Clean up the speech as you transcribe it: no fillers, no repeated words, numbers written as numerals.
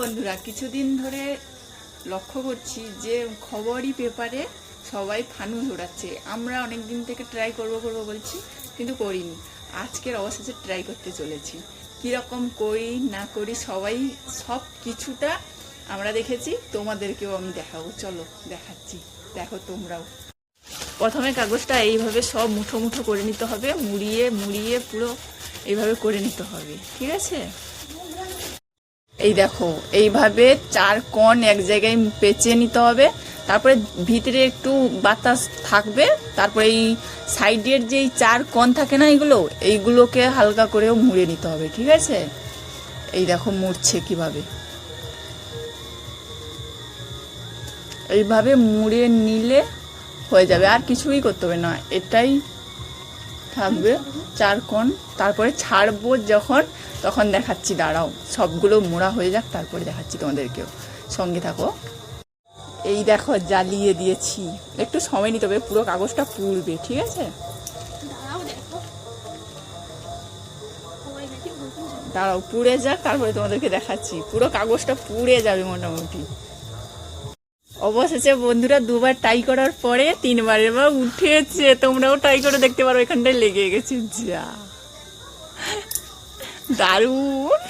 বন্ধুরা, কিছুদিন ধরে লক্ষ্য করছি যে খবরই পেপারে সবাই ফানুস ওড়াচ্ছে। আমরা অনেক দিন থেকে ট্রাই করব বলছি, কিন্তু করিনি। আজকের অবশেষে ট্রাই করতে চলেছি। কীরকম করি না করি সবাই সব কিছুটা আমরা দেখেছি, তোমাদেরকেও আমি দেখাবো। চলো দেখাচ্ছি, দেখো তোমরাও। প্রথমে কাগজটা এইভাবে সব মুঠো মুঠো করে নিতে হবে, মুড়িয়ে মুড়িয়ে পুরো এইভাবে করে নিতে হবে, ঠিক আছে? এই দেখো, এইভাবে চার কোণ এক জায়গায় পেঁচিয়ে নিতে হবে। তারপরে ভিতরে একটু বাতাস থাকবে। তারপরে এই সাইডের যেই চার কোণ থাকে না, এইগুলোকে হালকা করেও মুড়ে নিতে হবে, ঠিক আছে? এই দেখো মুড়ছে কিভাবে। এইভাবে মুড়ে নিলে হয়ে যাবে, আর কিছুই করতে হবে না। এটাই থাকবে চার কোণ। তারপরে ছাড়বো যখন, তখন দেখাচ্ছি। দাঁড়াও, সবগুলো মোড়া হয়ে যাক, তারপরে দেখাচ্ছি তোমাদেরকেও। সঙ্গে থাকো। এই দেখো, জ্বালিয়ে দিয়েছি। একটু সময় নিতে হবে, পুরো কাগজটা পুড়বে, ঠিক আছে? দাঁড়াও, পুড়ে যাক, তারপরে তোমাদেরকে দেখাচ্ছি। পুরো কাগজটা পুড়ে যাবে মোটামুটি। অবশেষে বন্ধুরা, দুবার ট্রাই করার পরে তিনবারের বার উঠেছে। তোমরাও ট্রাই করে দেখতে পারো, এখানটায় লেগে গেছে। যা দারুণ।